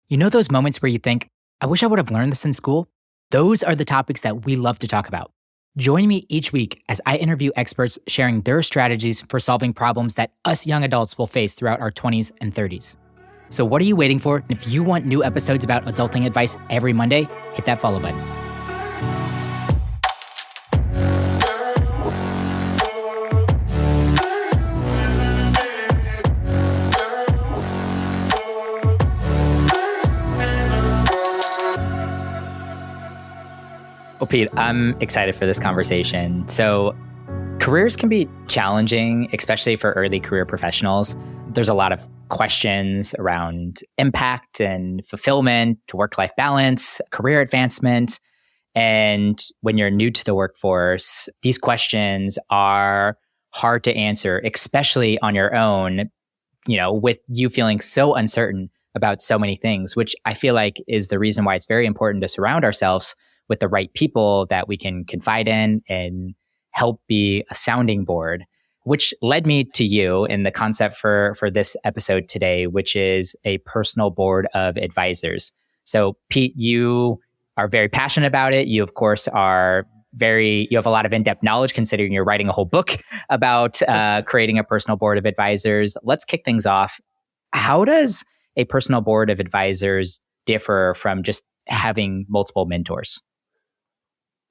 You know those moments where you think, I wish I would have learned this in school? Those are the topics that we love to talk about. Join me each week as I interview experts sharing their strategies for solving problems that us young adults will face throughout our 20s and 30s. So, what are you waiting for? If you want new episodes about adulting advice every Monday, hit that follow button. Well, Pete, I'm excited for this conversation. So, careers can be challenging, especially for early career professionals. There's a lot of questions around impact and fulfillment, work-life balance, career advancement. And when you're new to the workforce, these questions are hard to answer, especially on your own, with you feeling so uncertain about so many things, which I feel like is the reason why it's very important to surround ourselves with the right people that we can confide in and help be a sounding board, which led me to you in the concept for this episode today, which is a personal board of advisors. So Pete, you are very passionate about it. You, of course, you have a lot of in-depth knowledge considering you're writing a whole book about creating a personal board of advisors. Let's kick things off. How does a personal board of advisors differ from just having multiple mentors?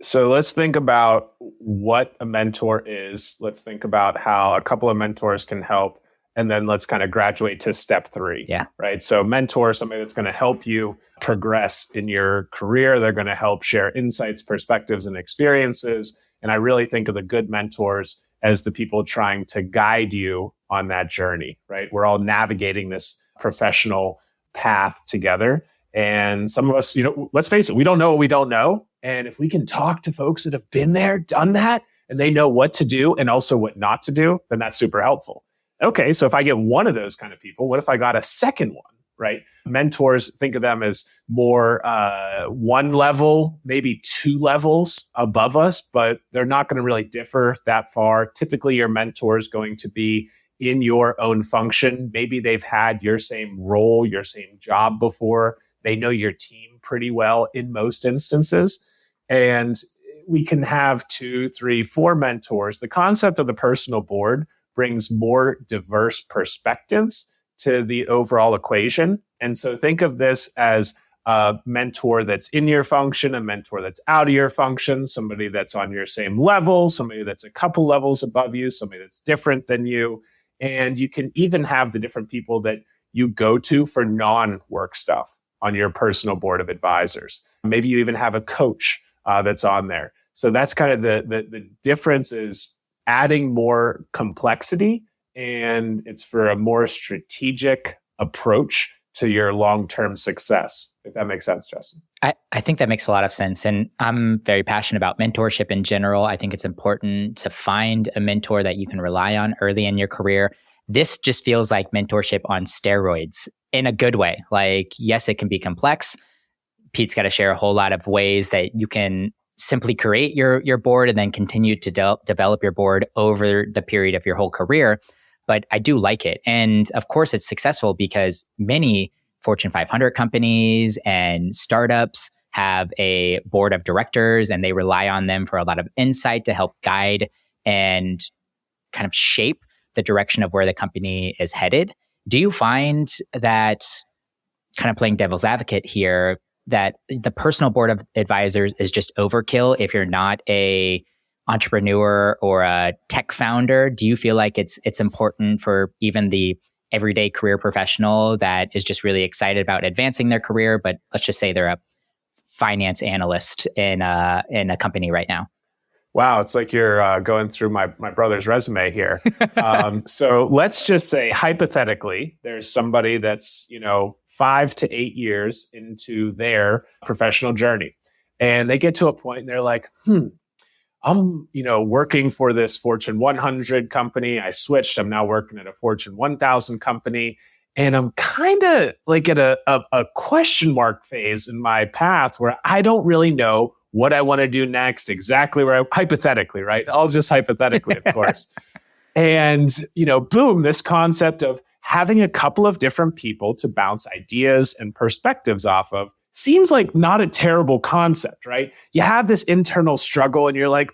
So let's think about what a mentor is. Let's think about how a couple of mentors can help. And then let's kind of graduate to step 3. Yeah. Right. So mentor, somebody that's going to help you progress in your career. They're going to help share insights, perspectives, and experiences. And I really think of the good mentors as the people trying to guide you on that journey, right? We're all navigating this professional path together. And some of us, let's face it, we don't know what we don't know. And if we can talk to folks that have been there, done that, and they know what to do and also what not to do, then that's super helpful. Okay, so if I get one of those kind of people, what if I got a second one, right? Mentors, think of them as more one level, maybe 2 levels above us, but they're not going to really differ that far. Typically, your mentor is going to be in your own function. Maybe they've had your same role, your same job before. They know your team pretty well in most instances. And we can have 2, 3, 4 mentors. The concept of the personal board brings more diverse perspectives to the overall equation. And so think of this as a mentor that's in your function, a mentor that's out of your function, somebody that's on your same level, somebody that's a couple levels above you, somebody that's different than you. And you can even have the different people that you go to for non-work stuff on your personal board of advisors. Maybe you even have a coach that's on there. So that's kind of the difference, is adding more complexity, and it's for a more strategic approach to your long-term success, if that makes sense, Justin. I think that makes a lot of sense. And I'm very passionate about mentorship in general. I think it's important to find a mentor that you can rely on early in your career. This just feels like mentorship on steroids in a good way. Like, yes, it can be complex. Pete's got to share a whole lot of ways that you can simply create your board and then continue to develop your board over the period of your whole career. But I do like it. And of course, it's successful because many Fortune 500 companies and startups have a board of directors, and they rely on them for a lot of insight to help guide and kind of shape the direction of where the company is headed. Do you find that, kind of playing devil's advocate here, that the personal board of advisors is just overkill if you're not a entrepreneur or a tech founder? Do you feel like it's important for even the everyday career professional that is just really excited about advancing their career, but let's just say they're a finance analyst in a company right now? Wow, it's like you're going through my brother's resume here. So let's just say, hypothetically, there's somebody that's 5 to 8 years into their professional journey, and they get to a point and they're like, I'm working for this Fortune 100 company. I switched. I'm now working at a Fortune 1000 company, and I'm kind of like at a question mark phase in my path where I don't really know what I want to do next, exactly where hypothetically, right? All just hypothetically, of course. And, boom, this concept of having a couple of different people to bounce ideas and perspectives off of seems like not a terrible concept, right? You have this internal struggle and you're like,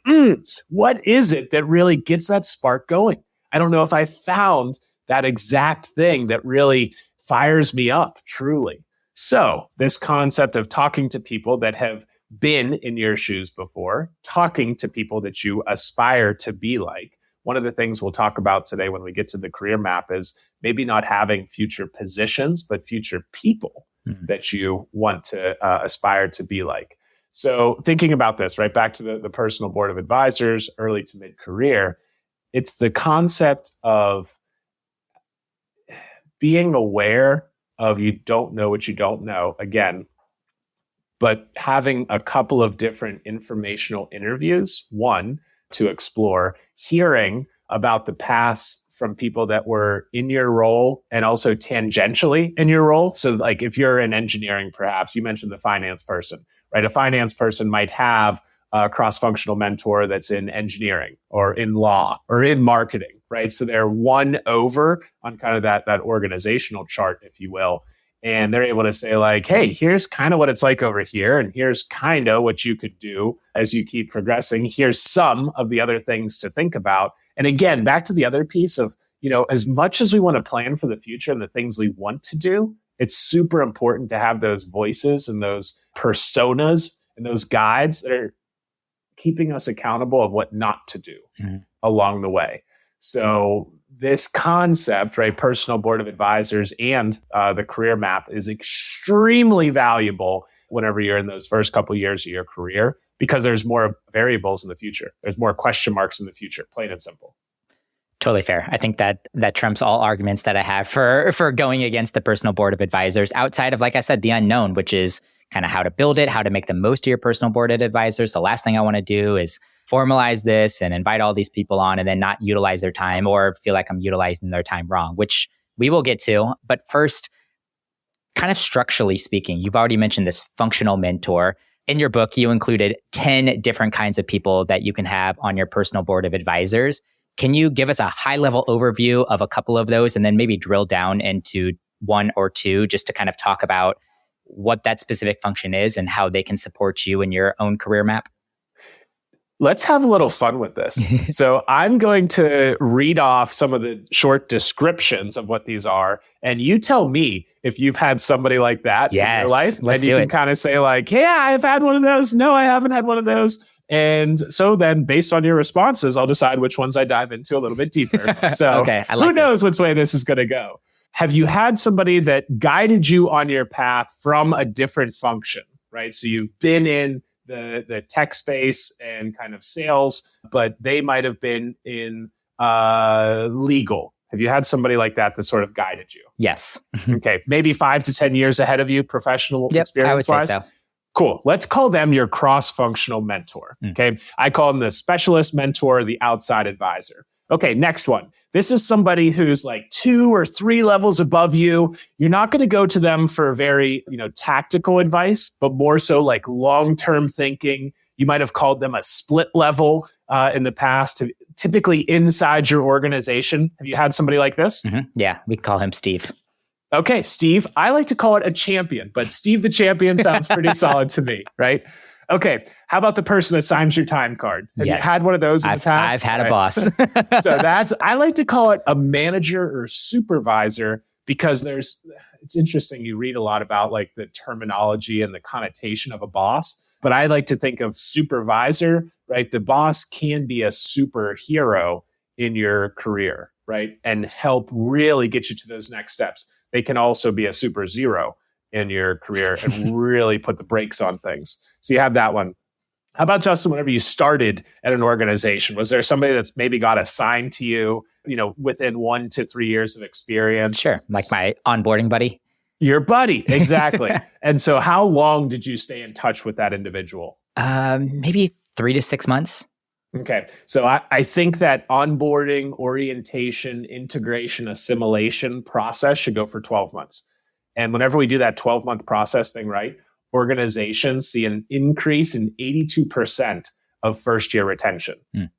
what is it that really gets that spark going? I don't know if I found that exact thing that really fires me up truly. So this concept of talking to people that have been in your shoes before, talking to people that you aspire to be like. One of the things we'll talk about today when we get to the career map is maybe not having future positions, but future people that you want to aspire to be like. So thinking about this, right back to the personal board of advisors, early to mid-career, it's the concept of being aware of you don't know what you don't know, again, but having a couple of different informational interviews, one, to explore, hearing about the paths from people that were in your role and also tangentially in your role. So like if you're in engineering, perhaps you mentioned the finance person, right? A finance person might have a cross-functional mentor that's in engineering or in law or in marketing, right? So they're one over on kind of that organizational chart, if you will. And they're able to say like, hey, here's kind of what it's like over here. And here's kind of what you could do as you keep progressing. Here's some of the other things to think about. And again, back to the other piece of, as much as we want to plan for the future and the things we want to do, it's super important to have those voices and those personas and those guides that are keeping us accountable of what not to do along the way. So this concept, right, personal board of advisors and the career map is extremely valuable whenever you're in those first couple of years of your career, because there's more variables in the future. There's more question marks in the future, plain and simple. Totally fair. I think that trumps all arguments that I have for going against the personal board of advisors outside of, like I said, the unknown, which is kind of how to build it, how to make the most of your personal board of advisors. The last thing I want to do is formalize this and invite all these people on and then not utilize their time or feel like I'm utilizing their time wrong, which we will get to. But first, kind of structurally speaking, you've already mentioned this functional mentor. In your book, you included 10 different kinds of people that you can have on your personal board of advisors. Can you give us a high-level overview of a couple of those and then maybe drill down into one or two just to kind of talk about what that specific function is and how they can support you in your own career map? Let's have a little fun with this. So I'm going to read off some of the short descriptions of what these are. And you tell me if you've had somebody like that in your life. Let's and you can kind of say like, yeah, I've had one of those. No, I haven't had one of those. And so then based on your responses, I'll decide which ones I dive into a little bit deeper. So okay, who knows which way this is going to go? Have you had somebody that guided you on your path from a different function, right? So you've been in the tech space and kind of sales, but they might have been in legal. Have you had somebody like that sort of guided you? Yes. Okay. Maybe 5 to 10 years ahead of you, professional experience-wise? I would say so. Cool. Let's call them your cross-functional mentor. Okay. I call them the specialist mentor, the outside advisor. Okay. Next one. This is somebody who's like 2 or 3 levels above you. You're not going to go to them for very, tactical advice, but more so like long-term thinking. You might have called them a split level in the past, typically inside your organization. Have you had somebody like this? Mm-hmm. Yeah. We call him Steve. Okay, Steve. I like to call it a champion, but Steve the champion sounds pretty solid to me, right? Okay, how about the person that signs your time card? Have you had one of those in the past? I've had a boss. So I like to call it a manager or supervisor because it's interesting. You read a lot about like the terminology and the connotation of a boss, but I like to think of supervisor, right? The boss can be a superhero in your career, right? And help really get you to those next steps. They can also be a super zero in your career and really put the brakes on things. So you have that one. How about, Justin, whenever you started at an organization, was there somebody that's maybe got assigned to you, within 1 to 3 years of experience? Sure. Like my onboarding buddy. Your buddy. Exactly. And so how long did you stay in touch with that individual? Maybe 3 to 6 months. Okay. So I think that onboarding, orientation, integration, assimilation process should go for 12 months. And whenever we do that 12-month process thing, right, organizations see an increase in 82% of first year retention.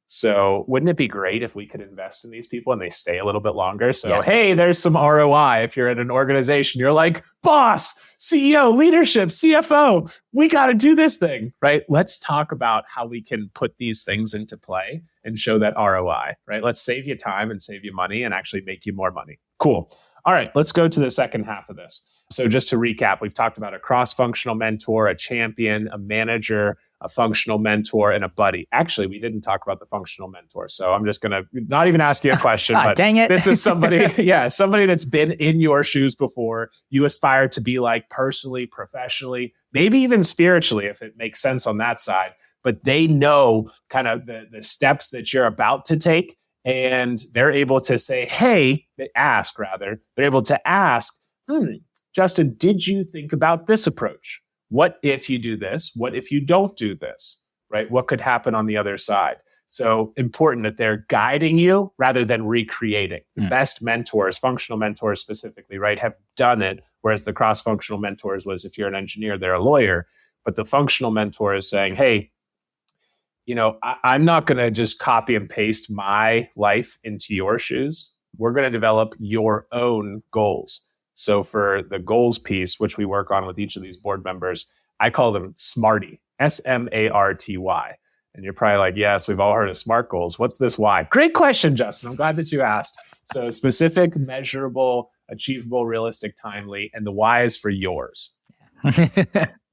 So wouldn't it be great if we could invest in these people and they stay a little bit longer? So, Yes. hey, there's some ROI. If you're in an organization, you're like, boss, CEO, leadership, CFO, we got to do this thing, right? Let's talk about how we can put these things into play and show that ROI, right? Let's save you time and save you money and actually make you more money. Cool. All right, let's go to the second half of this. So just to recap, we've talked about a cross-functional mentor, a champion, a manager, a functional mentor, and a buddy. Actually, we didn't talk about the functional mentor. So I'm just going to not even ask you a question. But dang it. This is somebody, somebody that's been in your shoes before. You aspire to be like personally, professionally, maybe even spiritually, if it makes sense on that side. But they know kind of the steps that you're about to take. And they're able to say, hey, they're able to ask, Justin, did you think about this approach? What if you do this? What if you don't do this, right? What could happen on the other side? So important that they're guiding you rather than recreating. The best mentors, functional mentors specifically, right, have done it. Whereas the cross-functional mentors was if you're an engineer, they're a lawyer. But the functional mentor is saying, hey, I'm not going to just copy and paste my life into your shoes. We're going to develop your own goals. So for the goals piece, which we work on with each of these board members, I call them SMARTY, SMARTY. And you're probably like, yes, we've all heard of SMART goals. What's this why? Great question, Justin. I'm glad that you asked. So specific, measurable, achievable, realistic, timely, and the why is for yours.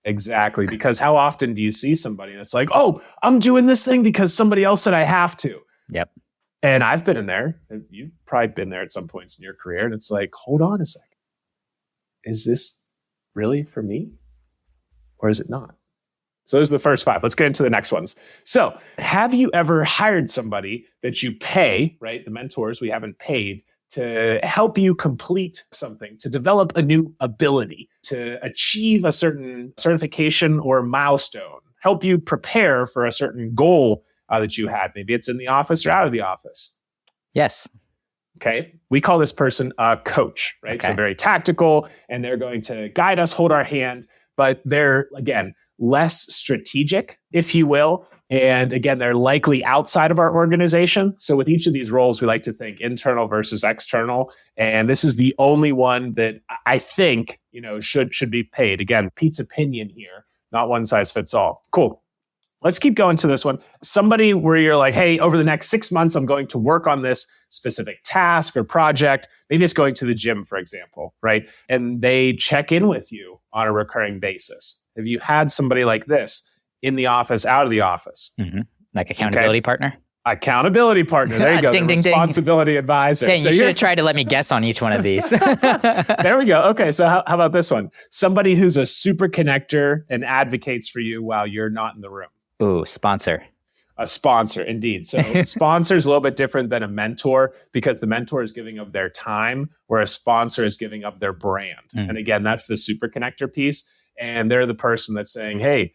Exactly. Because how often do you see somebody that's like, oh, I'm doing this thing because somebody else said I have to. Yep. And I've been in there. You've probably been there at some points in your career. And it's like, hold on a second. Is this really for me? Or is it not? So those are the first 5. Let's get into the next ones. So have you ever hired somebody that you pay, right? The mentors we haven't paid to help you complete something, to develop a new ability, to achieve a certain certification or milestone, help you prepare for a certain goal that you had. Maybe it's in the office or out of the office. Yes. Okay. We call this person a coach, right? Okay. So very tactical, and they're going to guide us, hold our hand, but they're, again, less strategic, if you will. And again, they're likely outside of our organization. So with each of these roles, we like to think internal versus external. And this is the only one that I think, should be paid. Again, Pete's opinion here, not one size fits all. Cool. Let's keep going to this one. Somebody where you're like, hey, over the next 6 months, I'm going to work on this specific task or project. Maybe it's going to the gym, for example, right? And they check in with you on a recurring basis. Have you had somebody like this in the office, out of the office? Mm-hmm. Like accountability partner? Accountability partner. There you go. Ding, the ding, responsibility advisor. Dang, so you should have tried to let me guess on each one of these. There we go. Okay, so how about this one? Somebody who's a super connector and advocates for you while you're not in the room. Ooh, sponsor. A sponsor, indeed. So sponsor is a little bit different than a mentor because the mentor is giving of their time, where a sponsor is giving of their brand. And again, that's the super connector piece. And they're the person that's saying, hey,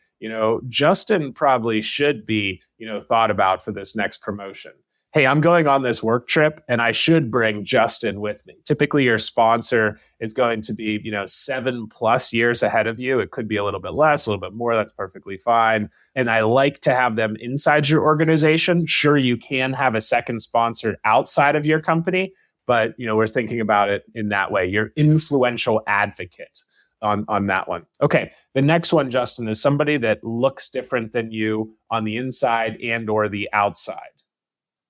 Justin probably should be, thought about for this next promotion. Hey, I'm going on this work trip and I should bring Justin with me. Typically, your sponsor is going to be, 7+ years ahead of you. It could be a little bit less, a little bit more. That's perfectly fine. And I like to have them inside your organization. Sure, you can have a second sponsor outside of your company, but, we're thinking about it in that way. You're influential advocate on that one. Okay. The next one, Justin, is somebody that looks different than you on the inside and or the outside.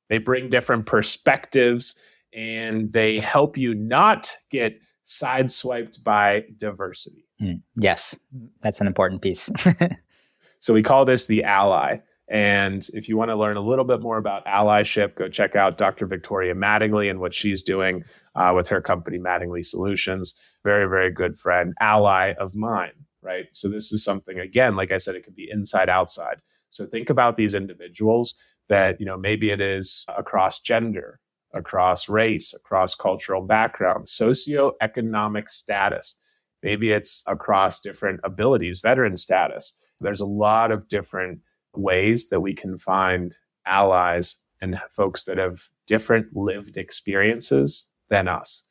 They bring different perspectives and they help you not get sideswiped by diversity. Yes, that's an important piece. So we call this the ally. And if you want to learn a little bit more about allyship, go check out Dr. Victoria Mattingly and what she's doing with her company, Mattingly Solutions. Very, very good friend, ally of mine, right? So this is something, again, like I said, it could be inside, outside. So think about these individuals that, maybe it is across gender, across race, across cultural background, socioeconomic status. Maybe it's across different abilities, veteran status. There's a lot of different ways that we can find allies and folks that have different lived experiences than us.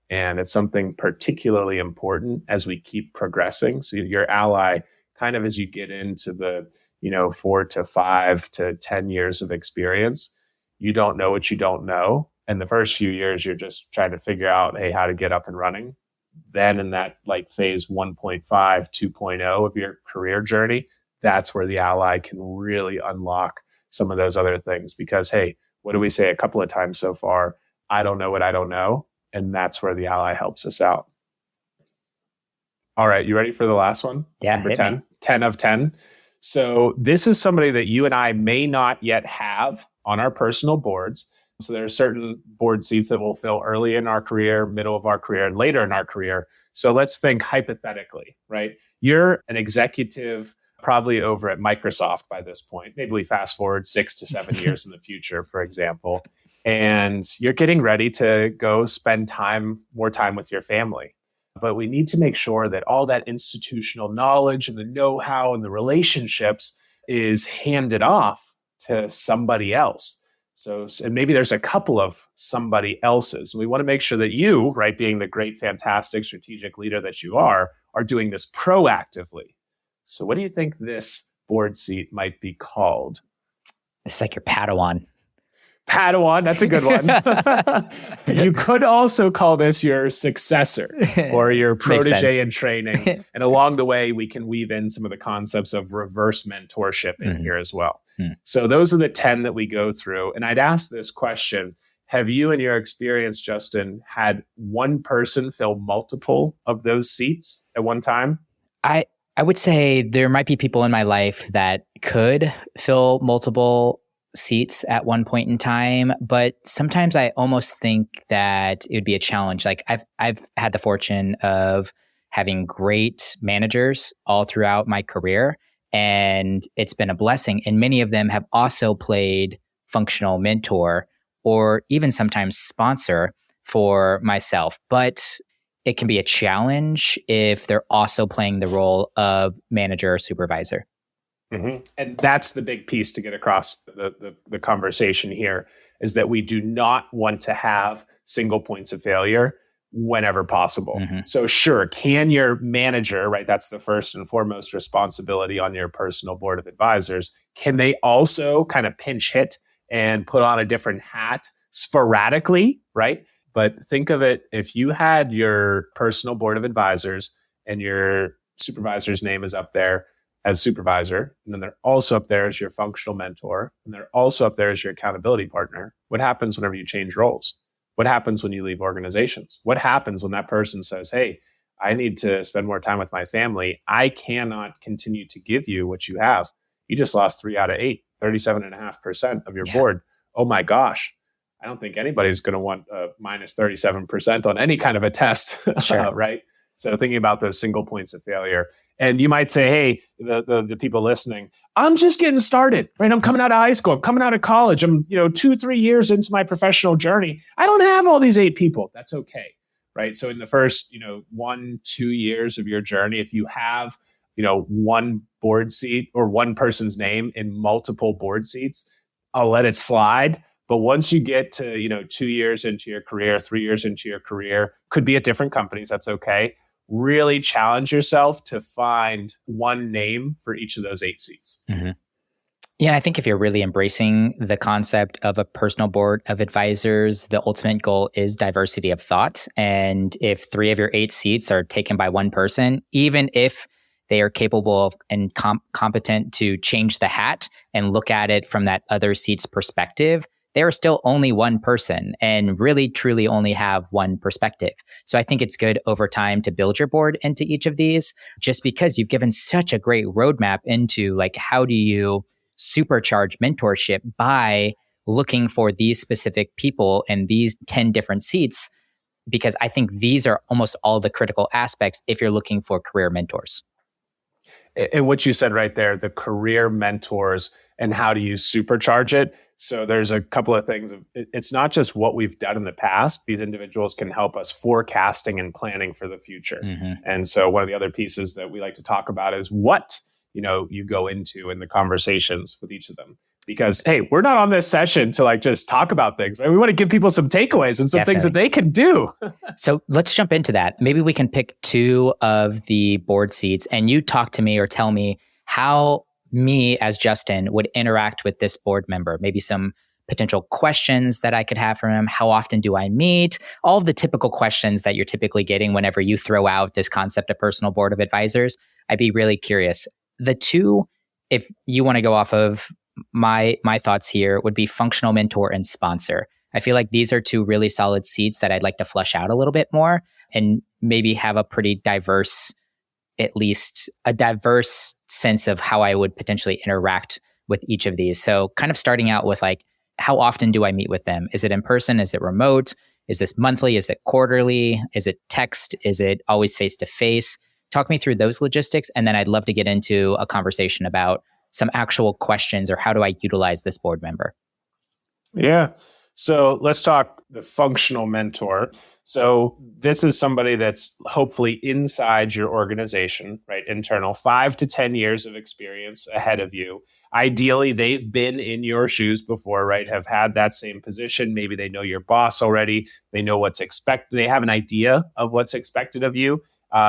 And it's something particularly important as we keep progressing. So your ally, kind of as you get into the 4 to 5 to 10 years of experience, you don't know what you don't know. And the first few years, you're just trying to figure out, hey, how to get up and running. Then in that like phase 1.5, 2.0 of your career journey, that's where the ally can really unlock some of those other things. Because, hey, what do we say a couple of times so far? I don't know what I don't know. And that's where the ally helps us out. All right, you ready for the last one? Yeah, Number 10, 10 of 10. So this is somebody that you and I may not yet have on our personal boards. So there are certain board seats that we'll fill early in our career, middle of our career, and later in our career. So let's think hypothetically, right? You're an executive probably over at Microsoft by this point. Maybe we fast forward 6 to 7 years in the future, for example, and you're getting ready to go spend more time with your family. But we need to make sure that all that institutional knowledge and the know-how and the relationships is handed off to somebody else. So, and maybe there's a couple of somebody else's. We want to make sure that you, right, being the great, fantastic strategic leader that you are doing this proactively. So what do you think this board seat might be called? It's like your Padawan. Padawan, that's a good one. You could also call this your successor or your protege in training. And along the way, we can weave in some of the concepts of reverse mentorship in here as well. So those are the 10 that we go through. And I'd ask this question. Have you, in your experience, Justin, had one person fill multiple of those seats at one time? I would say there might be people in my life that could fill multiple seats at one point in time, but sometimes I almost think that it would be a challenge. Like I've had the fortune of having great managers all throughout my career, and it's been a blessing. And many of them have also played functional mentor or even sometimes sponsor for myself. But it can be a challenge if they're also playing the role of manager or supervisor. Mm-hmm. And that's the big piece to get across the conversation here, is that we do not want to have single points of failure whenever possible. Mm-hmm. So sure, can your manager, right, that's the first and foremost responsibility on your personal board of advisors, can they also kind of pinch hit and put on a different hat sporadically, right? But think of it, if you had your personal board of advisors and your supervisor's name is up there as supervisor, and then they're also up there as your functional mentor, and they're also up there as your accountability partner, what happens whenever you change roles? What happens when you leave organizations? What happens when that person says, hey, I need to spend more time with my family. I cannot continue to give you what you have. You just lost 3 out of 8, 37.5% of your board. Oh my gosh. I don't think anybody's going to want minus 37% on any kind of a test, sure. Right? So thinking about those single points of failure. And you might say, hey, the people listening, I'm just getting started, right? I'm coming out of high school. I'm coming out of college. I'm 2-3 years into my professional journey. I don't have all these 8 people. That's okay, right? So in the first 1-2 years of your journey, if you have one board seat or one person's name in multiple board seats, I'll let it slide. But once you get to 2 years into your career, 3 years into your career, could be at different companies. That's okay. Really challenge yourself to find one name for each of those 8 seats. Mm-hmm. Yeah, I think if you're really embracing the concept of a personal board of advisors, the ultimate goal is diversity of thought. And if 3 of your 8 seats are taken by one person, even if they are capable of and competent to change the hat and look at it from that other seat's perspective, they are still only one person and really truly only have one perspective. So I think it's good over time to build your board into each of these, just because you've given such a great roadmap into like, how do you supercharge mentorship by looking for these specific people in these 10 different seats? Because I think these are almost all the critical aspects if you're looking for career mentors. And what you said right there, the career mentors and how do you supercharge it? So there's a couple of things. It's not just what we've done in the past. These individuals can help us forecasting and planning for the future. Mm-hmm. And so one of the other pieces that we like to talk about is what you go into in the conversations with each of them. Because, hey, we're not on this session to just talk about things, right? We want to give people some takeaways and some things that they can do. So let's jump into that. Maybe we can pick 2 of the board seats and you talk to me or tell me how me as Justin would interact with this board member, maybe some potential questions that I could have for him. How often do I meet? All of the typical questions that you're typically getting whenever you throw out this concept of personal board of advisors. I'd be really curious. The two, if you want to go off of my thoughts here, would be functional mentor and sponsor. I feel like these are two really solid seats that I'd like to flesh out a little bit more and maybe have a pretty diverse, at least a diverse sense of how I would potentially interact with each of these. So kind of starting out with like, how often do I meet with them? Is it in person? Is it remote? Is this monthly? Is it quarterly? Is it text? Is it always face to face? Talk me through those logistics. And then I'd love to get into a conversation about some actual questions or how do I utilize this board member? Yeah. So let's talk the functional mentor. So this is somebody that's hopefully inside your organization, right? Internal, 5 to 10 years of experience ahead of you. Ideally, they've been in your shoes before, right? Have had that same position. Maybe they know your boss already. They know what's expected. They have an idea of what's expected of you.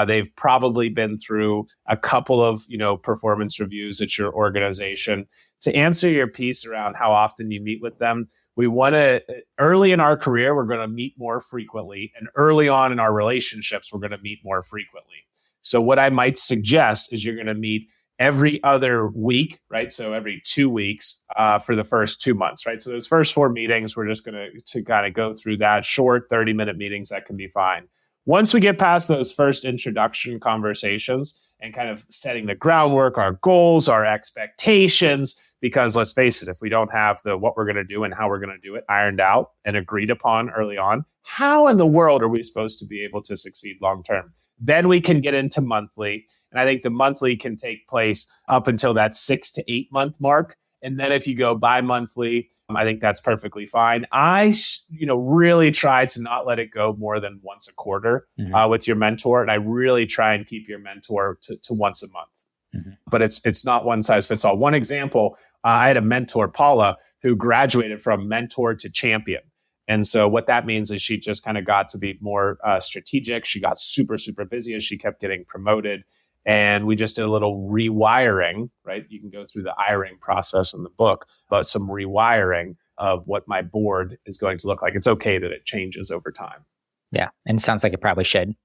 They've probably been through a couple of, performance reviews at your organization. To answer your piece around how often you meet with them, we want to, early in our career, we're going to meet more frequently. And early on in our relationships, we're going to meet more frequently. So what I might suggest is you're going to meet every other week, right? So every 2 weeks for the first 2 months, right? So those first 4 meetings, we're just going to kind of go through that short 30-minute meetings. That can be fine. Once we get past those first introduction conversations and kind of setting the groundwork, our goals, our expectations, because let's face it, if we don't have the what we're going to do and how we're going to do it ironed out and agreed upon early on, how in the world are we supposed to be able to succeed long term? Then we can get into monthly. And I think the monthly can take place up until that 6 to 8 month mark. And then if you go bi-monthly, I think that's perfectly fine. I, really try to not let it go more than once a quarter with your mentor. And I really try and keep your mentor to once a month. Mm-hmm. But it's not one size fits all. One example, I had a mentor, Paula, who graduated from mentor to champion. And so what that means is she just kind of got to be more strategic. She got super, super busy as she kept getting promoted. And we just did a little rewiring, right? You can go through the iring process in the book, but some rewiring of what my board is going to look like. It's okay that it changes over time. Yeah. And it sounds like it probably should.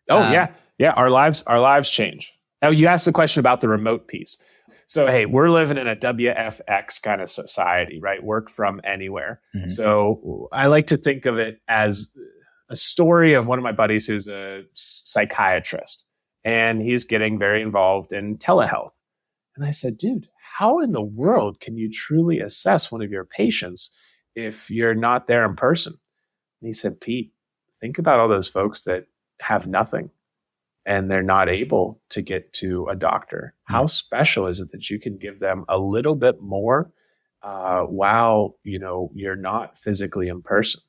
Oh, yeah. Yeah. Our lives change. Now, you asked the question about the remote piece. So, hey, we're living in a WFX kind of society, right? Work from anywhere. Mm-hmm. So I like to think of it as a story of one of my buddies who's a psychiatrist. And he's getting very involved in telehealth. And I said, dude, how in the world can you truly assess one of your patients if you're not there in person? And he said, Pete, think about all those folks that have nothing and they're not able to get to a doctor. How special is it that you can give them a little bit more while you're not physically in person?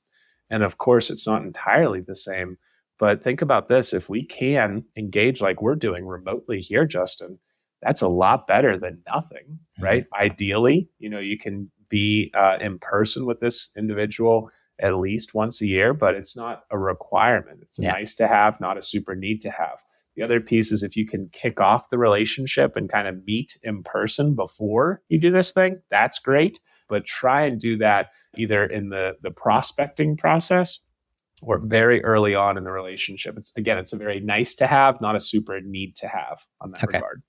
And of course, it's not entirely the same. But think about this. If we can engage like we're doing remotely here, Justin, that's a lot better than nothing, right? Ideally, you can be in person with this individual at least once a year, but it's not a requirement. It's a nice to have, not a super need to have. The other piece is if you can kick off the relationship and kind of meet in person before you do this thing, that's great. But try and do that either in the prospecting process or very early on in the relationship. It's a very nice to have, not a super need to have on that regard.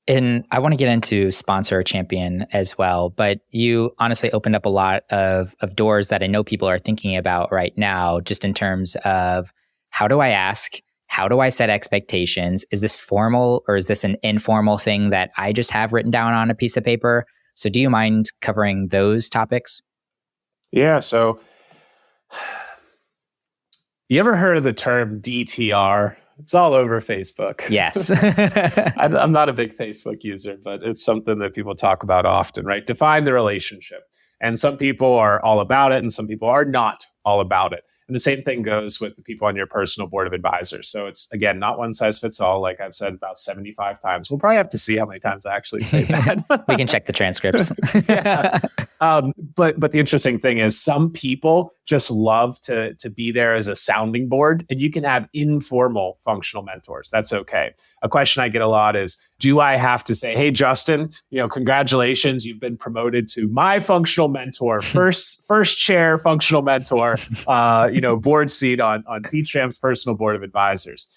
And I want to get into sponsor or champion as well, but you honestly opened up a lot of doors that I know people are thinking about right now, just in terms of how do I ask? How do I set expectations? Is this formal or is this an informal thing that I just have written down on a piece of paper? So do you mind covering those topics? Yeah. So you ever heard of the term DTR? It's all over Facebook. Yes. I'm not a big Facebook user, but it's something that people talk about often, right? Define the relationship. And some people are all about it and some people are not all about it. And the same thing goes with the people on your personal board of advisors. So it's, again, not one size fits all, like I've said about 75 times. We'll probably have to see how many times I actually say that. We can check the transcripts. But the interesting thing is some people just love to be there as a sounding board, and you can have informal functional mentors. That's okay. A question I get a lot is, do I have to say, hey, Justin, congratulations, you've been promoted to my functional mentor, first chair functional mentor, board seat on Pete Schramm's personal board of advisors.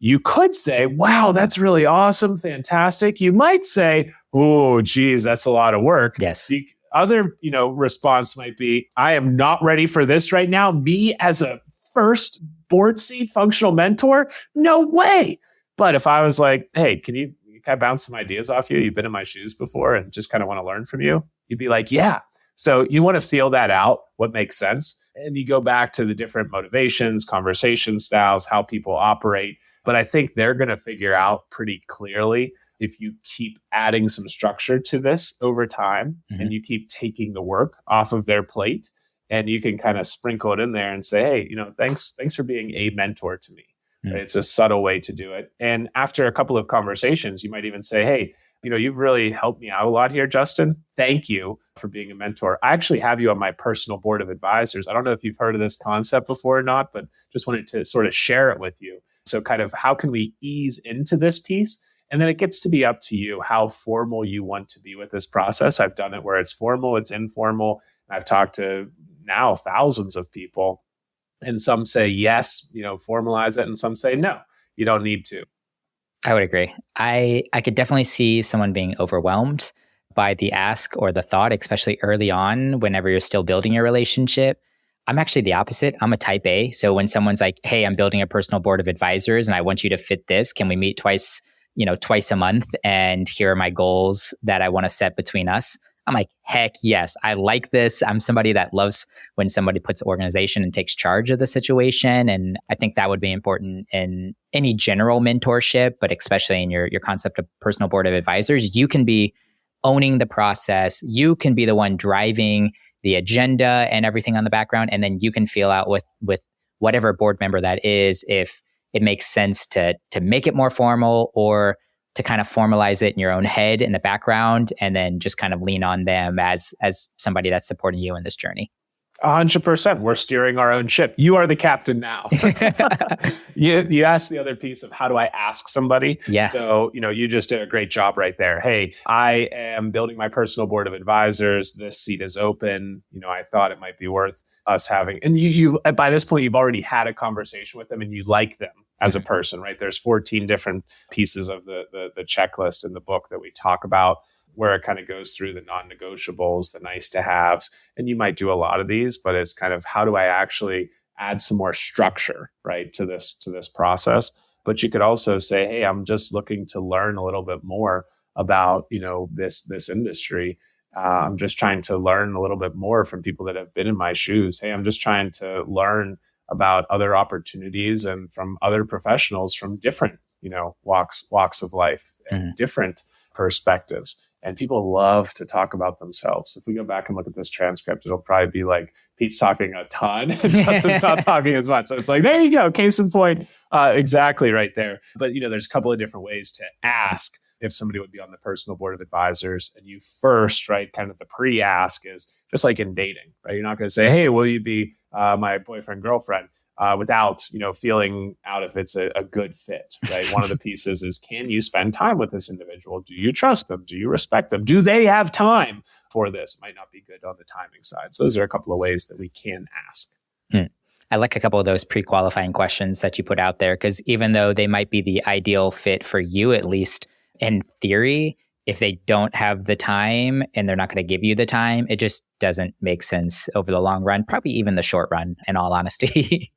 You could say, wow, that's really awesome, fantastic. You might say, oh, geez, that's a lot of work. Yes. The other, response might be, I am not ready for this right now. Me as a first board seat functional mentor? No way. But if I was like, hey, can I bounce some ideas off you? You've been in my shoes before and just kind of want to learn from you. You'd be like, yeah. So you want to feel that out, what makes sense. And you go back to the different motivations, conversation styles, how people operate. But I think they're going to figure out pretty clearly if you keep adding some structure to this over time and you keep taking the work off of their plate, and you can kind of sprinkle it in there and say, hey, thanks for being a mentor to me. Right? It's a subtle way to do it. And after a couple of conversations, you might even say, hey, you've really helped me out a lot here, Justin. Thank you for being a mentor. I actually have you on my personal board of advisors. I don't know if you've heard of this concept before or not, but just wanted to sort of share it with you. So kind of how can we ease into this piece? And then it gets to be up to you how formal you want to be with this process. I've done it where it's formal, it's informal. I've talked to now thousands of people, and some say, yes, formalize it. And some say, no, you don't need to. I would agree. I could definitely see someone being overwhelmed by the ask or the thought, especially early on, whenever you're still building your relationship. I'm actually the opposite. I'm a type A. So when someone's like, hey, I'm building a personal board of advisors and I want you to fit this, can we meet twice a month? And here are my goals that I want to set between us. I'm like, heck yes, I like this. I'm somebody that loves when somebody puts organization and takes charge of the situation. And I think that would be important in any general mentorship, but especially in your concept of personal board of advisors. You can be owning the process. You can be the one driving the agenda and everything on the background. And then you can feel out with whatever board member that is, if it makes sense to make it more formal or to kind of formalize it in your own head in the background, and then just kind of lean on them as somebody that's supporting you in this journey. 100%. We're steering our own ship. You are the captain now. You asked the other piece of how do I ask somebody? Yeah. So, you just did a great job right there. Hey, I am building my personal board of advisors. This seat is open. I thought it might be worth us having. And you by this point, you've already had a conversation with them and you like them as a person, right? There's 14 different pieces of the checklist in the book that we talk about, where it kind of goes through the non-negotiables, the nice to haves. And you might do a lot of these, but it's kind of how do I actually add some more structure, right, to this process. But you could also say, hey, I'm just looking to learn a little bit more about, this industry. I'm just trying to learn a little bit more from people that have been in my shoes. Hey, I'm just trying to learn about other opportunities and from other professionals from different, walks of life and different perspectives. And people love to talk about themselves. If we go back and look at this transcript, it'll probably be like Pete's talking a ton, Justin's not talking as much. So it's like, there you go, case in point, exactly right there. But there's a couple of different ways to ask if somebody would be on the personal board of advisors. And you first, right, kind of the pre-ask is just like in dating, right? You're not going to say, hey, will you be my boyfriend, girlfriend? Without, feeling out if it's a good fit, right? One of the pieces is, can you spend time with this individual? Do you trust them? Do you respect them? Do they have time for this? It might not be good on the timing side. So those are a couple of ways that we can ask. I like a couple of those pre-qualifying questions that you put out there, because even though they might be the ideal fit for you, at least in theory, if they don't have the time and they're not going to give you the time, it just doesn't make sense over the long run, probably even the short run, in all honesty.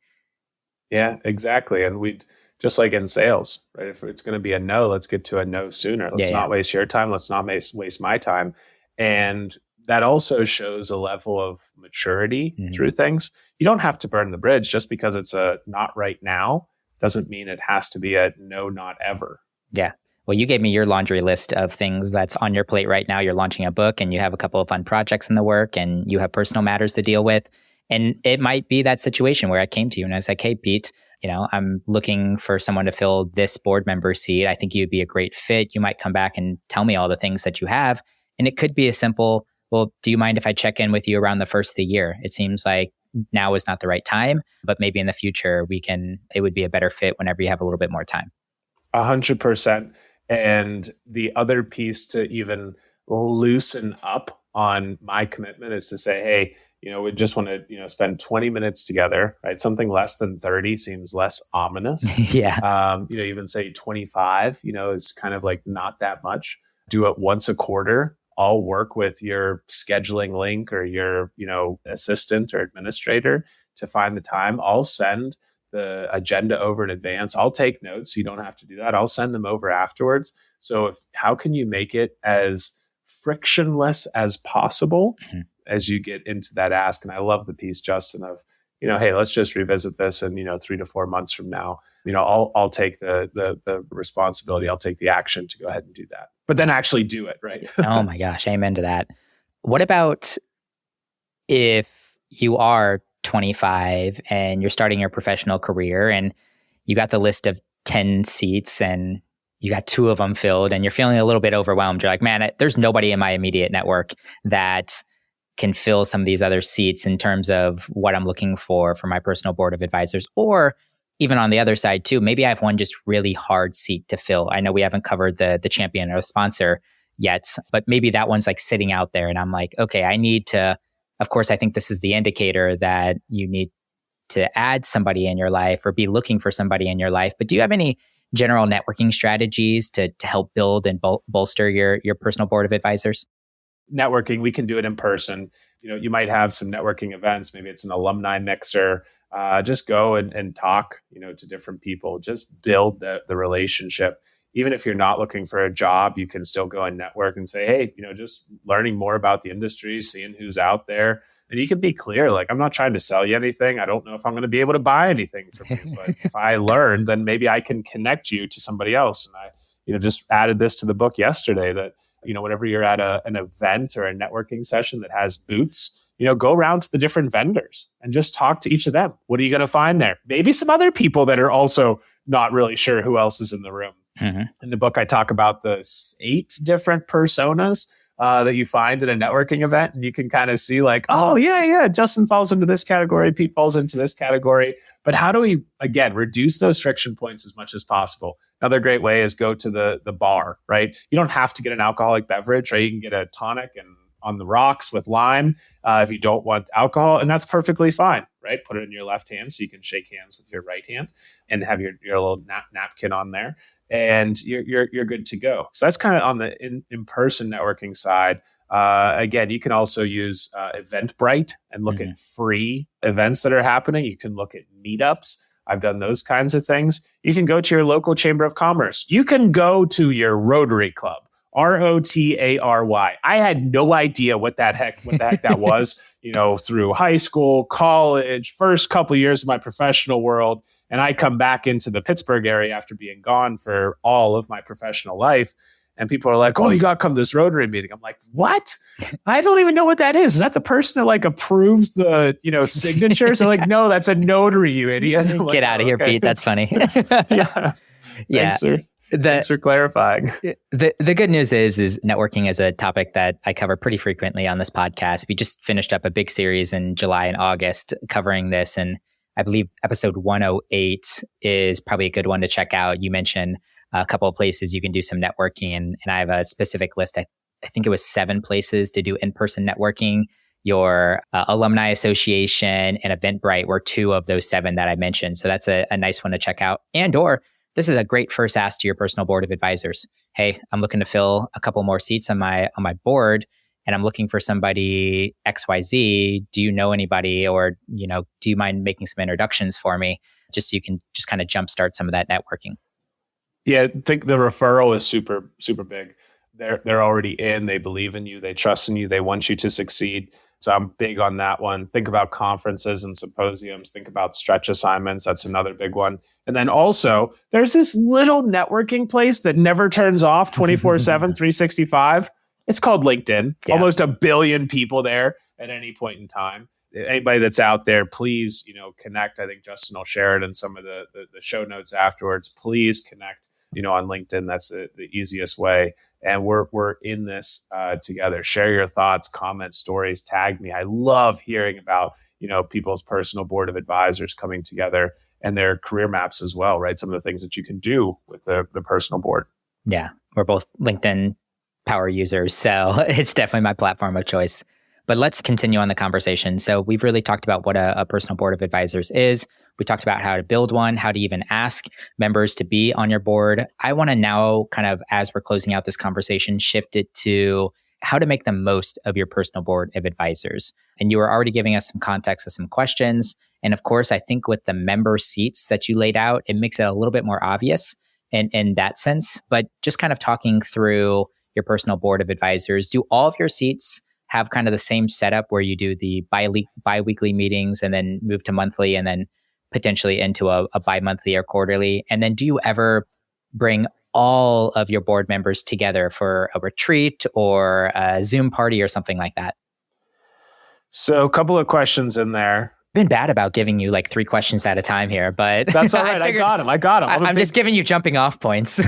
Yeah, exactly. And we just like in sales, right? If it's going to be a no, let's get to a no sooner. Let's not waste your time. Let's not waste my time. And that also shows a level of maturity through things. You don't have to burn the bridge just because it's a not right now. Doesn't mean it has to be a no, not ever. Yeah. Well, you gave me your laundry list of things that's on your plate right now. You're launching a book and you have a couple of fun projects in the work and you have personal matters to deal with. And it might be that situation where I came to you and I was like, hey, Pete, I'm looking for someone to fill this board member seat. I think you'd be a great fit. You might come back and tell me all the things that you have. And it could be a simple, well, do you mind if I check in with you around the first of the year? It seems like now is not the right time, but maybe in the future it would be a better fit whenever you have a little bit more time. 100%. And the other piece to even loosen up on my commitment is to say, hey, we just want to, spend 20 minutes together, right? Something less than 30 seems less ominous. Yeah. Even say 25, is kind of like not that much. Do it once a quarter. I'll work with your scheduling link or your, assistant or administrator to find the time. I'll send the agenda over in advance. I'll take notes. You don't have to do that. I'll send them over afterwards. So how can you make it as frictionless as possible as you get into that ask? And I love the piece, Justin, of, hey, let's just revisit this in, 3 to 4 months from now. I'll take the responsibility. I'll take the action to go ahead and do that, but then actually do it, right? Oh my gosh. Amen to that. What about if you are 25 and you're starting your professional career and you got the list of 10 seats and you got 2 of them filled and you're feeling a little bit overwhelmed? You're like, man, there's nobody in my immediate network that can fill some of these other seats in terms of what I'm looking for my personal board of advisors. Or even on the other side too, maybe I have one just really hard seat to fill. I know we haven't covered the champion or the sponsor yet, but maybe that one's like sitting out there and I'm like, okay, I need to, of course, I think this is the indicator that you need to add somebody in your life or be looking for somebody in your life. But do you have any general networking strategies to help build and bolster your personal board of advisors? Networking, we can do it in person. You might have some networking events. Maybe it's an alumni mixer. Just go and talk, to different people. Just build the relationship. Even if you're not looking for a job, you can still go and network and say, hey, just learning more about the industry, seeing who's out there. And you can be clear, like, I'm not trying to sell you anything. I don't know if I'm going to be able to buy anything from you, but if I learn, then maybe I can connect you to somebody else. And I, just added this to the book yesterday that, whenever you're at an event or a networking session that has booths, go around to the different vendors and just talk to each of them. What are you going to find there? Maybe some other people that are also not really sure who else is in the room. Mm-hmm. In the book, I talk about the 8 different personas that you find at a networking event. And you can kind of see like, oh, yeah, Justin falls into this category, Pete falls into this category. But how do we, again, reduce those friction points as much as possible? Another great way is go to the bar, right? You don't have to get an alcoholic beverage, right? You can get a tonic and on the rocks with lime if you don't want alcohol, and that's perfectly fine, right? Put it in your left hand so you can shake hands with your right hand and have your little napkin on there, and you're good to go. So that's kind of on the in-person networking side. Again, you can also use Eventbrite and look at free events that are happening. You can look at meetups. I've done those kinds of things. You can go to your local chamber of commerce. You can go to your Rotary Club, Rotary. I had no idea what the heck that was, through high school, college, first couple of years of my professional world. And I come back into the Pittsburgh area after being gone for all of my professional life. And people are like, oh, you got to come to this Rotary meeting. I'm like, what? I don't even know what that is. Is that the person that like approves the, signatures? They're like, no, that's a notary, you idiot. Get like, out of here, Pete. That's funny. Yeah. Yeah. Thanks for clarifying. The good news is networking is a topic that I cover pretty frequently on this podcast. We just finished up a big series in July and August covering this. And I believe episode 108 is probably a good one to check out. You mentioned a couple of places you can do some networking, and I have a specific list. I think it was 7 places to do in-person networking. Your alumni association and Eventbrite were 2 of those 7 that I mentioned. So that's a nice one to check out. Or this is a great first ask to your personal board of advisors. Hey, I'm looking to fill a couple more seats on my board, and I'm looking for somebody XYZ. Do you know anybody, or do you mind making some introductions for me, just so you can just kind of jumpstart some of that networking? Yeah, I think the referral is super, super big. They're already in. They believe in you. They trust in you. They want you to succeed. So I'm big on that one. Think about conferences and symposiums. Think about stretch assignments. That's another big one. And then also, there's this little networking place that never turns off 24/7, 365. It's called LinkedIn. Yeah. Almost 1 billion people there at any point in time. Anybody that's out there, please, connect. I think Justin will share it in some of the show notes afterwards. Please connect on LinkedIn. That's the easiest way. And we're in this together. Share your thoughts, comments, stories, tag me. I love hearing about, people's personal board of advisors coming together and their career maps as well, right? Some of the things that you can do with the personal board. Yeah, we're both LinkedIn power users, so it's definitely my platform of choice. But let's continue on the conversation. So we've really talked about what a personal board of advisors is. We talked about how to build one, how to even ask members to be on your board. I want to now kind of, as we're closing out this conversation, shift it to how to make the most of your personal board of advisors. And you were already giving us some context of some questions. And of course, I think with the member seats that you laid out, it makes it a little bit more obvious in that sense. But just kind of talking through your personal board of advisors, do all of your seats have kind of the same setup where you do the bi-weekly meetings and then move to monthly and then potentially into a bi-monthly or quarterly? And then do you ever bring all of your board members together for a retreat or a Zoom party or something like that? So a couple of questions in there. Been bad about giving you like 3 questions at a time here, but that's all right. I got them. I'm just giving you jumping off points.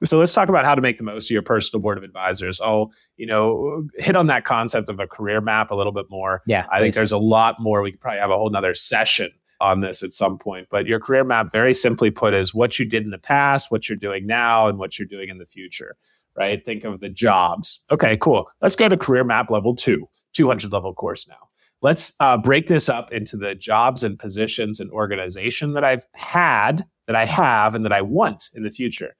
So let's talk about how to make the most of your personal board of advisors. I'll, hit on that concept of a career map a little bit more. Yeah, I think there's a lot more. We could probably have a whole nother session on this at some point, but your career map, very simply put, is what you did in the past, what you're doing now, and what you're doing in the future, right? Think of the jobs. Okay, cool. Let's go to career map level 2, 200 level course now. Let's break this up into the jobs and positions and organization that I've had, that I have, and that I want in the future.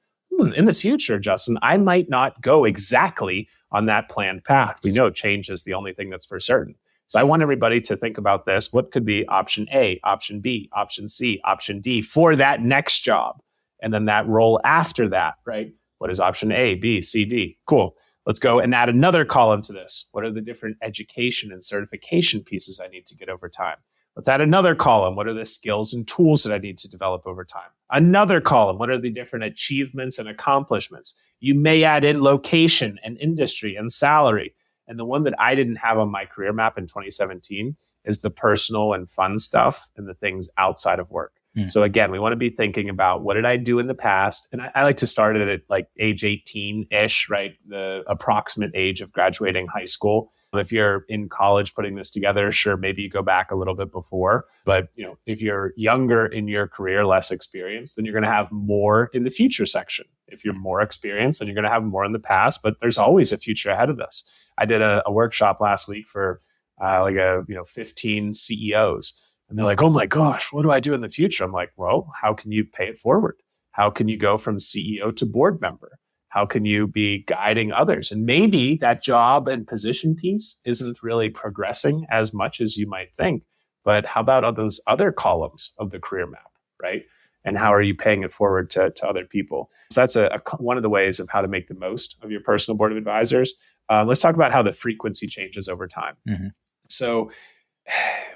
In the future, Justin, I might not go exactly on that planned path. We know change is the only thing that's for certain. So I want everybody to think about this. What could be option A, option B, option C, option D for that next job? And then that role after that, right? What is option A, B, C, D? Cool. Let's go and add another column to this. What are the different education and certification pieces I need to get over time? Let's add another column. What are the skills and tools that I need to develop over time? Another column. What are the different achievements and accomplishments? You may add in location and industry and salary. And the one that I didn't have on my career map in 2017 is the personal and fun stuff and the things outside of work. So again, we want to be thinking about what did I do in the past? And I like to start it at like age 18-ish, right? The approximate age of graduating high school. If you're in college putting this together, sure, maybe you go back a little bit before. But if you're younger in your career, less experienced, then you're going to have more in the future section. If you're more experienced, then you're going to have more in the past. But there's always a future ahead of us. I did a workshop last week for 15 CEOs. And they're like, oh my gosh, what do I do in the future? I'm like, well, how can you pay it forward? How can you go from CEO to board member? How can you be guiding others? And maybe that job and position piece isn't really progressing as much as you might think. But how about all those other columns of the career map, right? And how are you paying it forward to other people? So that's one of the ways of how to make the most of your personal board of advisors. Let's talk about how the frequency changes over time. Mm-hmm. So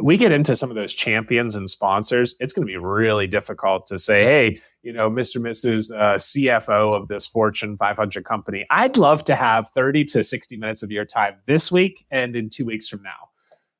we get into some of those champions and sponsors. It's going to be really difficult to say, hey, Mr. Mrs. CFO of this Fortune 500 company, I'd love to have 30 to 60 minutes of your time this week and in 2 weeks from now.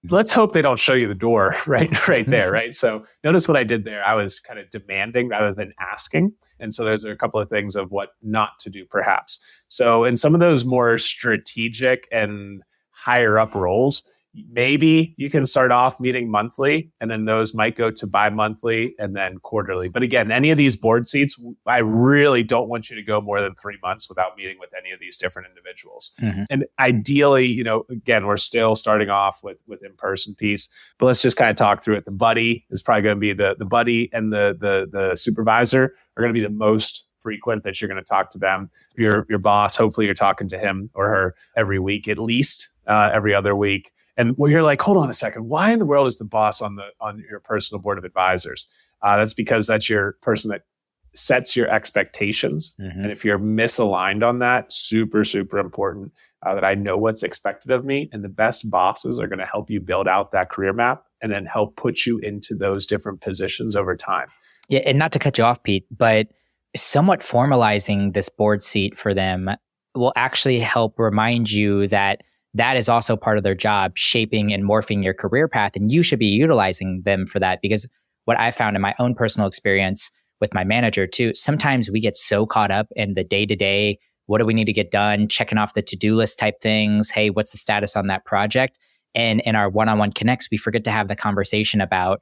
Let's hope they don't show you the door right there, right? So notice what I did there. I was kind of demanding rather than asking. And so there's a couple of things of what not to do, perhaps. So in some of those more strategic and higher up roles, maybe you can start off meeting monthly, and then those might go to bi-monthly and then quarterly. But again, any of these board seats, I really don't want you to go more than 3 months without meeting with any of these different individuals. Mm-hmm. And ideally, again, we're still starting off with in-person piece, but let's just kind of talk through it. The buddy is probably going to be the buddy, and the supervisor are going to be the most frequent that you're going to talk to them. Your boss, hopefully you're talking to him or her every week, at least every other week. And you're like, hold on a second. Why in the world is the boss on your personal board of advisors? That's because that's your person that sets your expectations. Mm-hmm. And if you're misaligned on that, super, super important that I know what's expected of me. And the best bosses are going to help you build out that career map and then help put you into those different positions over time. Yeah, and not to cut you off, Pete, but somewhat formalizing this board seat for them will actually help remind you that is also part of their job, shaping and morphing your career path. And you should be utilizing them for that, because what I found in my own personal experience, with my manager too. Sometimes we get so caught up in the day to day. What do we need to get done? Checking off the to-do list type things. Hey, what's the status on that project? And in our one-on-one connects, we forget to have the conversation about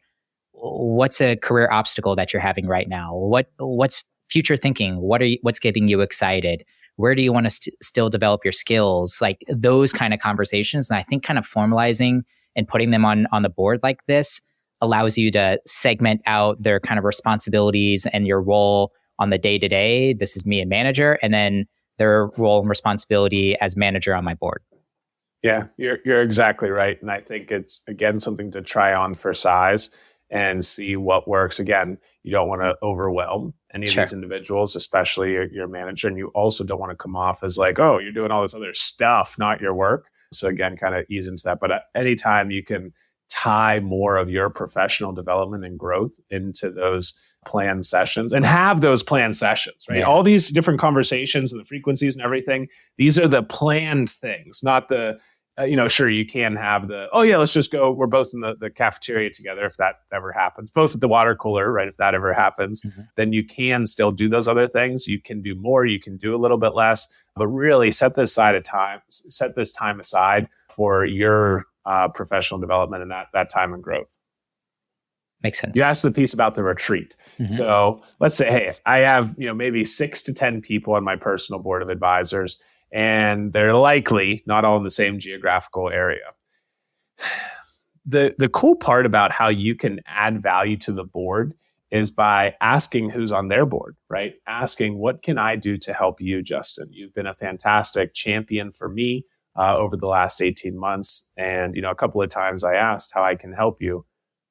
what's a career obstacle that you're having right now? What's future thinking? What's getting you excited? Where do you want to still develop your skills? Like those kind of conversations. And I think kind of formalizing and putting them on the board like this allows you to segment out their kind of responsibilities and your role on the day to day. This is me and manager, and then their role and responsibility as manager on my board. Yeah, you're exactly right. And I think it's, again, something to try on for size and see what works. Again, you don't want to overwhelm any of these individuals, especially your manager. And you also don't want to come off as like, oh, you're doing all this other stuff, not your work. So again, kind of ease into that. But anytime you can tie more of your professional development and growth into those planned sessions and have those planned sessions, right? Yeah. All these different conversations and the frequencies and everything, these are the planned things, not the, sure, you can have the, oh yeah, let's just go, we're both in the cafeteria together if that ever happens, both at the water cooler, right? If that ever happens, then you can still do those other things. You can do more, you can do a little bit less, but really set this time aside for your professional development and that time and growth. Makes sense. You asked the piece about the retreat. So let's say, hey, I have, maybe 6 to 10 people on my personal board of advisors, and they're likely not all in the same geographical area. The cool part about how you can add value to the board is by asking who's on their board, right? Asking, what can I do to help you, Justin? You've been a fantastic champion for me over the last 18 months. And, a couple of times I asked how I can help you.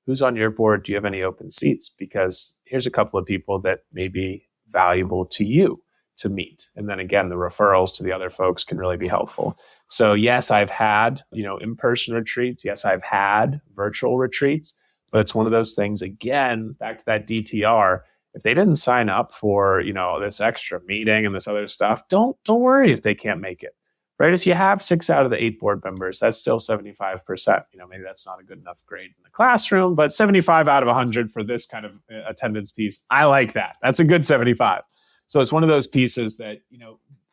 Who's on your board? Do you have any open seats? Because here's a couple of people that may be valuable to you to meet. And then again, the referrals to the other folks can really be helpful. So yes, I've had, in-person retreats. Yes, I've had virtual retreats, but it's one of those things, again, back to that DTR. If they didn't sign up for, this extra meeting and this other stuff, don't worry if they can't make it. Right? If you have 6 out of the 8 board members, that's still 75%. Maybe that's not a good enough grade in the classroom, but 75 out of 100 for this kind of attendance piece. I like that. That's a good 75. So it's one of those pieces that,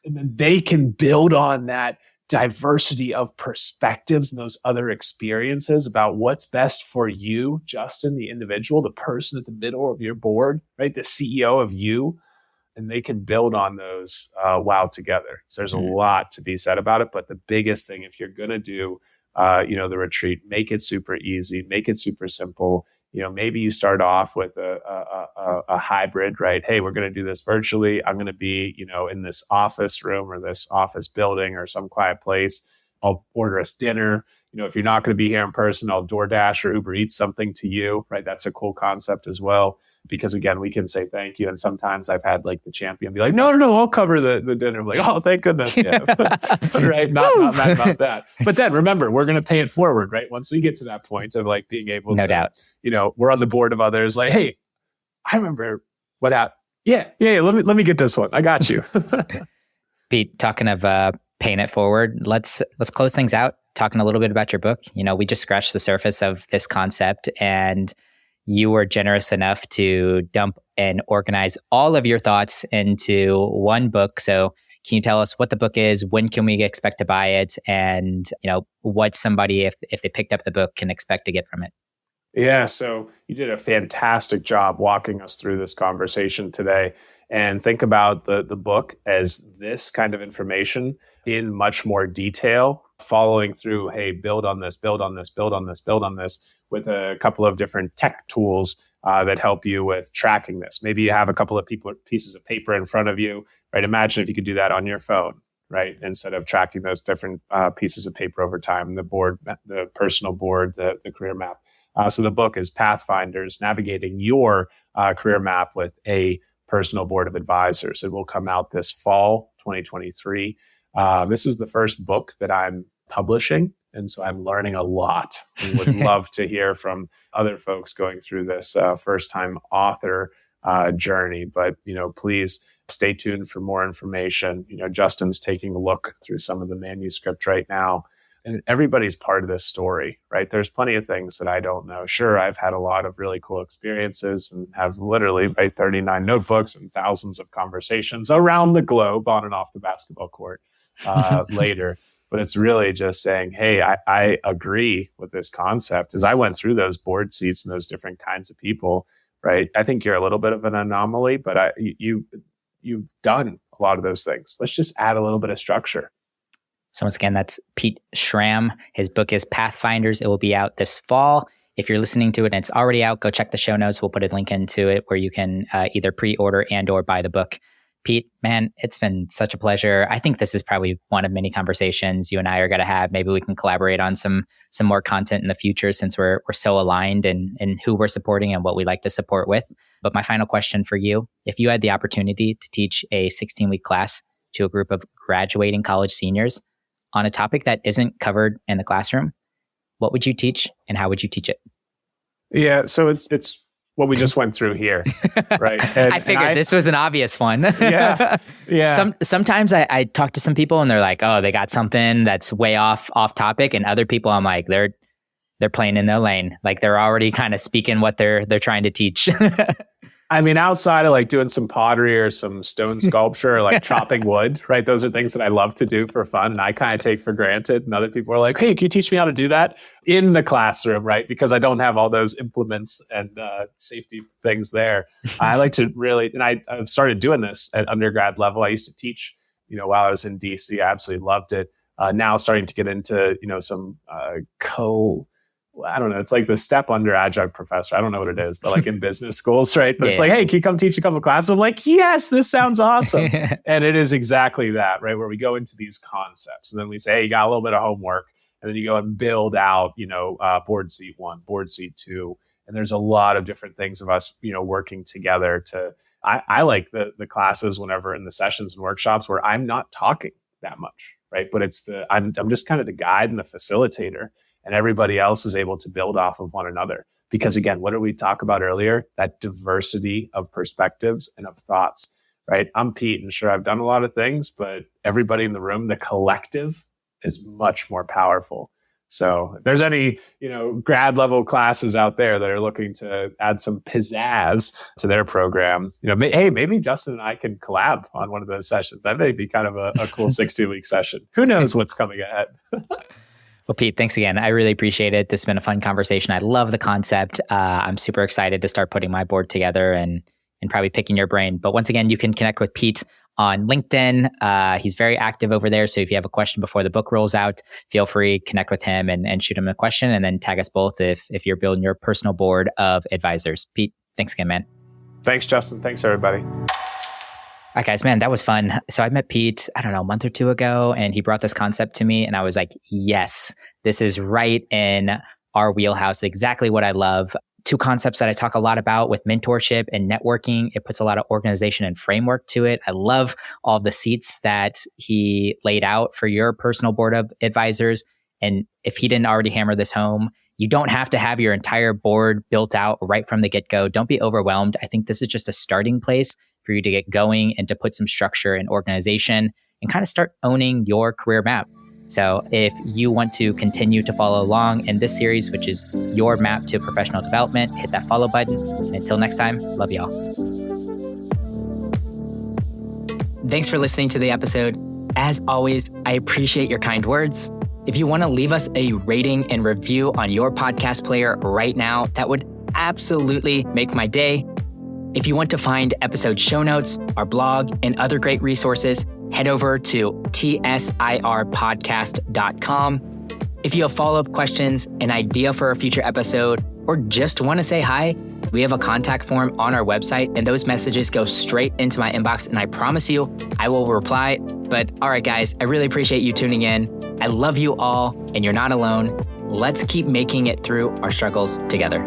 and then they can build on that diversity of perspectives and those other experiences about what's best for you, Justin, the individual, the person at the middle of your board, right? The CEO of you. And they can build on those together. So there's a lot to be said about it. But the biggest thing, if you're going to do, the retreat, make it super easy, make it super simple. Maybe you start off with a hybrid, right? Hey, we're going to do this virtually. I'm going to be, in this office room or this office building or some quiet place. I'll order us dinner. If you're not going to be here in person, I'll DoorDash or Uber Eats something to you, right? That's a cool concept as well. Because again, we can say thank you. And sometimes I've had like the champion be like, no, I'll cover the dinner. I'm like, oh, thank goodness. Yeah. Right. Not mad about that. But then remember, we're going to pay it forward, right? Once we get to that point of like being able to, doubt. We're on the board of others like, hey, I remember what out. Yeah. Let me get this one. I got you. Pete, talking of paying it forward, let's close things out. Talking a little bit about your book. We just scratched the surface of this concept, and you were generous enough to dump and organize all of your thoughts into one book. So can you tell us what the book is? When can we expect to buy it? And, what somebody, if they picked up the book, can expect to get from it? Yeah. So you did a fantastic job walking us through this conversation today. And think about the book as this kind of information in much more detail, following through, hey, build on this, build on this, build on this, build on this, with a couple of different tech tools that help you with tracking this. Maybe you have a couple of pieces of paper in front of you, right? Imagine if you could do that on your phone, right? Instead of tracking those different pieces of paper over time, the board, the personal board, the career map. So the book is Pathfinders, Navigating Your Career Map with a Personal Board of Advisors. It will come out this fall, 2023. This is the first book that I'm publishing. And so I'm learning a lot and would love to hear from other folks going through this first-time author journey. But, please stay tuned for more information. Justin's taking a look through some of the manuscript right now. And everybody's part of this story, right? There's plenty of things that I don't know. Sure, I've had a lot of really cool experiences and have literally 39 notebooks and thousands of conversations around the globe on and off the basketball court later. But it's really just saying, hey, I agree with this concept. As I went through those board seats and those different kinds of people, right? I think you're a little bit of an anomaly, but you've done a lot of those things. Let's just add a little bit of structure. So once again, that's Pete Schramm. His book is Pathfinders. It will be out this fall. If you're listening to it and it's already out, go check the show notes. We'll put a link into it where you can either pre-order and or buy the book. Pete, man, it's been such a pleasure. I think this is probably one of many conversations you and I are going to have. Maybe we can collaborate on some more content in the future, since we're so aligned in who we're supporting and what we like to support with. But my final question for you, if you had the opportunity to teach a 16-week class to a group of graduating college seniors on a topic that isn't covered in the classroom, what would you teach and how would you teach it? Yeah, so it's what we just went through here, right? I figured this was an obvious one. Yeah. Sometimes I talk to some people and they're like, oh, they got something that's way off topic, and other people I'm like, they're playing in their lane, like they're already kind of speaking what they're trying to teach. I mean, outside of like doing some pottery or some stone sculpture or like chopping wood, right? Those are things that I love to do for fun and I kind of take for granted. And other people are like, hey, can you teach me how to do that in the classroom, right? Because I don't have all those implements and safety things there. I like to really, and I've started doing this at undergrad level. I used to teach, while I was in DC. I absolutely loved it. Now starting to get into, some I don't know. It's like the step under adjunct professor. I don't know what it is, but like in business schools, right? But it's like, hey, can you come teach a couple classes? I'm like, yes, this sounds awesome. And it is exactly that, right? Where we go into these concepts and then we say, hey, you got a little bit of homework. And then you go and build out, board seat 1, board seat 2. And there's a lot of different things of us, working together to, I like the classes whenever in the sessions and workshops where I'm not talking that much, right? But I'm just kind of the guide and the facilitator. And everybody else is able to build off of one another. Because again, what did we talk about earlier? That diversity of perspectives and of thoughts, right? I'm Pete, and sure, I've done a lot of things, but everybody in the room, the collective, is much more powerful. So if there's any, grad level classes out there that are looking to add some pizzazz to their program, hey, maybe Justin and I can collab on one of those sessions. That may be kind of a cool 16-week session. Who knows what's coming ahead? Well, Pete, thanks again. I really appreciate it. This has been a fun conversation. I love the concept. I'm super excited to start putting my board together and probably picking your brain. But once again, you can connect with Pete on LinkedIn. He's very active over there. So if you have a question before the book rolls out, feel free, connect with him and shoot him a question, and then tag us both if you're building your personal board of advisors. Pete, thanks again, man. Thanks, Justin. Thanks, everybody. All right, guys, man, that was fun. So I met Pete, I don't know, a month or two ago, and he brought this concept to me, and I was like, yes, this is right in our wheelhouse, exactly what I love. Two concepts that I talk a lot about with mentorship and networking. It puts a lot of organization and framework to it. I love all of the seats that he laid out for your personal board of advisors. And if he didn't already hammer this home, you don't have to have your entire board built out right from the get-go. Don't be overwhelmed. I think this is just a starting place for you to get going and to put some structure and organization and kind of start owning your career map. So if you want to continue to follow along in this series, which is your map to professional development, hit that follow button. And until next time, love y'all. Thanks for listening to the episode. As always, I appreciate your kind words. If you want to leave us a rating and review on your podcast player right now, that would absolutely make my day. If you want to find episode show notes, our blog, and other great resources, head over to tsirpodcast.com. If you have follow-up questions, an idea for a future episode, or just want to say hi, we have a contact form on our website, and those messages go straight into my inbox, and I promise you, I will reply. But all right, guys, I really appreciate you tuning in. I love you all, and you're not alone. Let's keep making it through our struggles together.